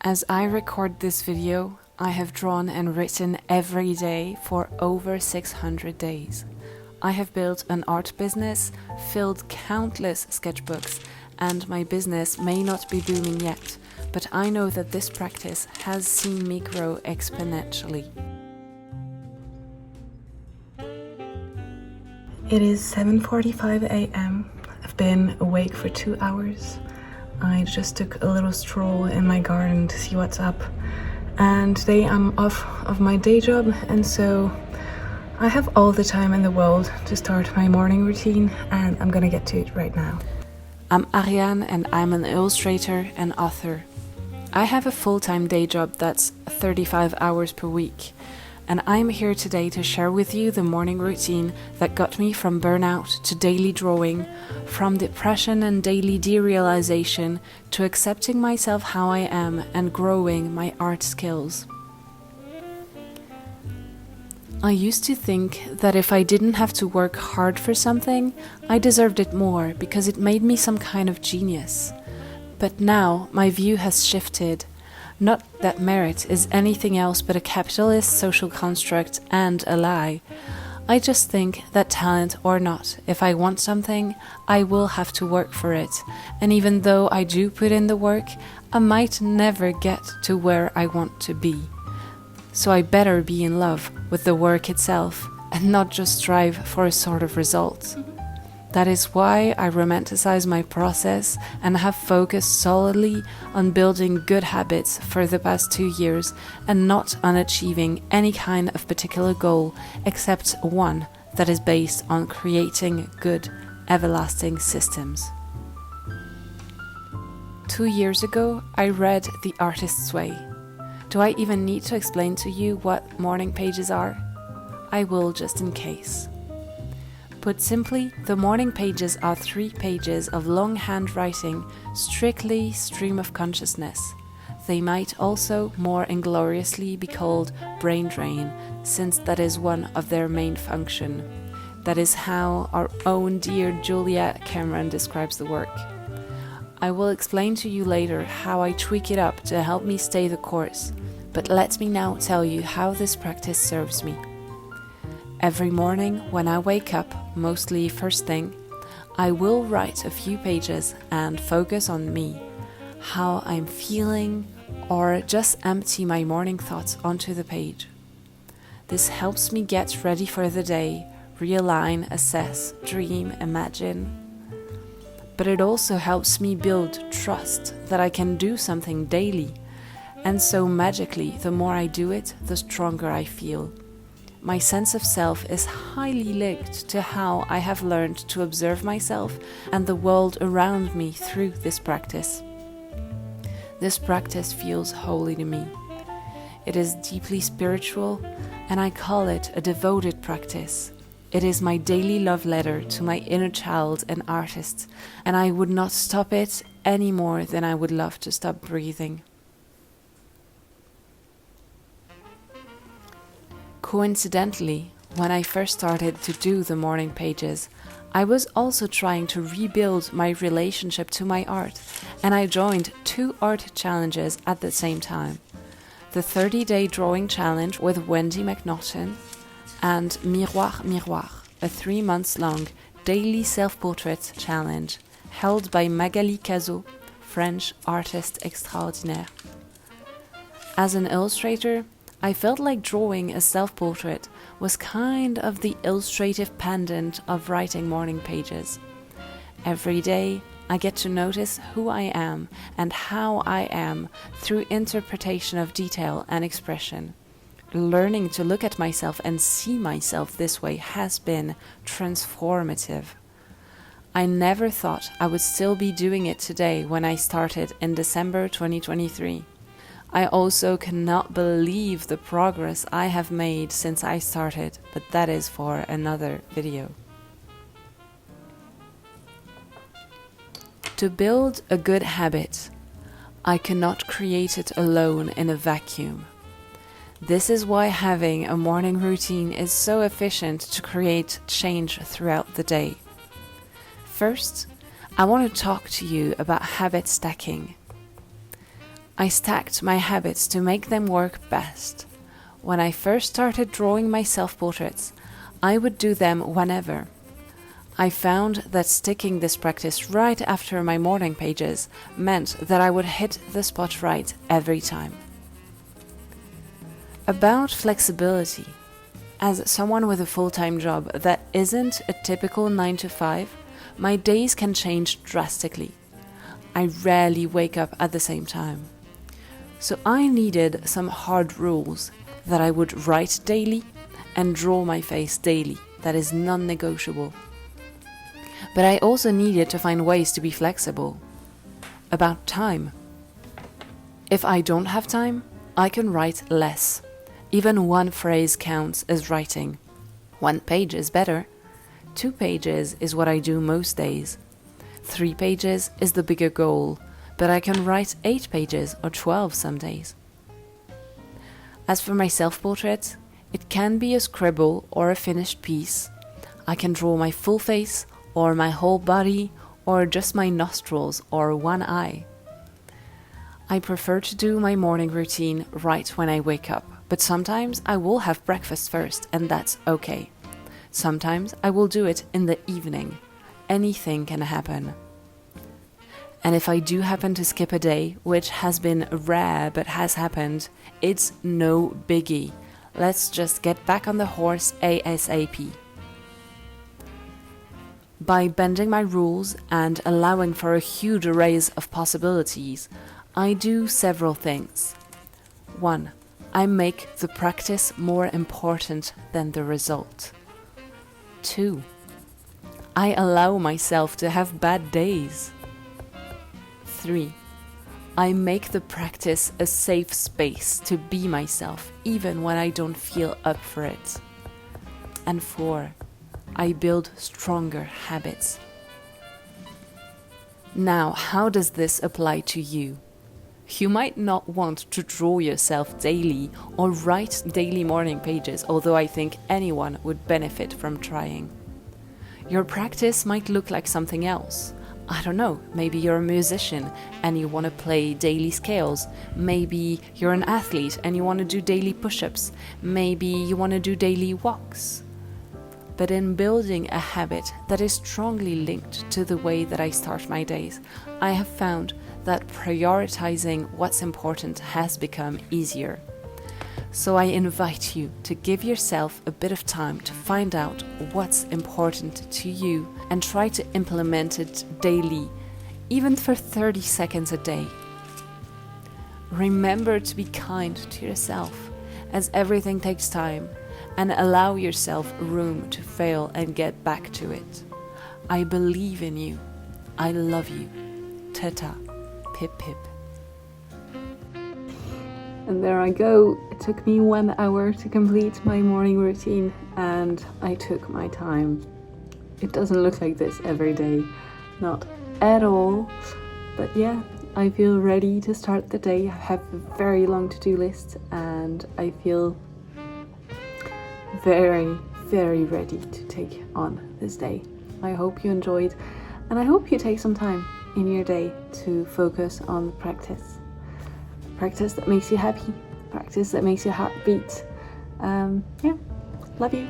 As I record this video, I have drawn and written every day for over 600 days. I have built an art business, filled countless sketchbooks, and my business may not be booming yet, but I know that this practice has seen me grow exponentially. It is 7:45 a.m. I've been awake for 2 hours. I just took a little stroll in my garden to see what's up. And today I'm off of my day job, and so I have all the time in the world to start my morning routine, and I'm gonna get to it right now. I'm Ariane, and I'm an illustrator and author. I have a full-time day job that's 35 hours per week, and I'm here today to share with you the morning routine that got me from burnout to daily drawing, from depression and daily derealization to accepting myself how I am and growing my art skills. I used to think that if I didn't have to work hard for something, I deserved it more because it made me some kind of genius. But now my view has shifted. Not that merit is anything else but a capitalist social construct and a lie. I just think that talent or not, if I want something, I will have to work for it. And even though I do put in the work, I might never get to where I want to be. So I better be in love with the work itself and not just strive for a sort of result. That is why I romanticize my process and have focused solidly on building good habits for the past 2 years and not on achieving any kind of particular goal except one that is based on creating good, everlasting systems. 2 years ago, I read The Artist's Way. Do I even need to explain to you what morning pages are? I will just in case. Put simply, the morning pages are 3 pages of long handwriting, strictly stream of consciousness. They might also more ingloriously be called brain drain, since that is one of their main function. That is how our own dear Julia Cameron describes the work. I will explain to you later how I tweak it up to help me stay the course, but let me now tell you how this practice serves me. Every morning when I wake up, mostly first thing, I will write a few pages and focus on me, how I'm feeling, or just empty my morning thoughts onto the page. This helps me get ready for the day, realign, assess, dream, imagine. But it also helps me build trust that I can do something daily, and so magically, the more I do it, the stronger I feel. My sense of self is highly linked to how I have learned to observe myself and the world around me through this practice. This practice feels holy to me. It is deeply spiritual, and I call it a devoted practice. It is my daily love letter to my inner child and artist, and I would not stop it any more than I would love to stop breathing. Coincidentally, when I first started to do the morning pages, I was also trying to rebuild my relationship to my art, and I joined 2 art challenges at the same time. The 30-day drawing challenge with Wendy McNaughton and Miroir Miroir, a 3-month-long daily self-portrait challenge held by Magali Cazot, French artiste extraordinaire. As an illustrator, I felt like drawing a self-portrait was kind of the illustrative pendant of writing morning pages. Every day, I get to notice who I am and how I am through interpretation of detail and expression. Learning to look at myself and see myself this way has been transformative. I never thought I would still be doing it today when I started in December 2023. I also cannot believe the progress I have made since I started, but that is for another video. To build a good habit, I cannot create it alone in a vacuum. This is why having a morning routine is so efficient to create change throughout the day. First, I want to talk to you about habit stacking. I stacked my habits to make them work best. When I first started drawing my self-portraits, I would do them whenever. I found that sticking this practice right after my morning pages meant that I would hit the spot right every time. About flexibility. As someone with a full-time job that isn't a typical 9 to 5, my days can change drastically. I rarely wake up at the same time. So I needed some hard rules that I would write daily and draw my face daily. That is non-negotiable. But I also needed to find ways to be flexible. About time. If I don't have time, I can write less. Even one phrase counts as writing. 1 page is better. 2 pages is what I do most days. 3 pages is the bigger goal, but I can write 8 pages or 12 some days. As for my self-portrait, it can be a scribble or a finished piece. I can draw my full face or my whole body or just my nostrils or one eye. I prefer to do my morning routine right when I wake up, but sometimes I will have breakfast first and that's okay. Sometimes I will do it in the evening. Anything can happen. And if I do happen to skip a day, which has been rare but has happened, it's no biggie. Let's just get back on the horse ASAP. By bending my rules and allowing for a huge array of possibilities, I do several things. 1. I make the practice more important than the result. 2. I allow myself to have bad days. 3. I make the practice a safe space to be myself, even when I don't feel up for it. And 4. I build stronger habits. Now, how does this apply to you? You might not want to draw yourself daily or write daily morning pages, although I think anyone would benefit from trying. Your practice might look like something else. I don't know, maybe you're a musician and you want to play daily scales. Maybe you're an athlete and you want to do daily push-ups. Maybe you want to do daily walks. But in building a habit that is strongly linked to the way that I start my days, I have found that prioritizing what's important has become easier. So I invite you to give yourself a bit of time to find out what's important to you and try to implement it daily, even for 30 seconds a day. Remember to be kind to yourself, as everything takes time, and allow yourself room to fail and get back to it. I believe in you. I love you. Ta-ta. Pip pip. And there I go. It took me 1 hour to complete my morning routine and I took my time. It doesn't look like this every day, not at all. But yeah, I feel ready to start the day. I have a very long to-do list and I feel very, very ready to take on this day. I hope you enjoyed and I hope you take some time in your day to focus on practice. Practice that makes you happy, practice that makes your heart beat. Yeah, love you.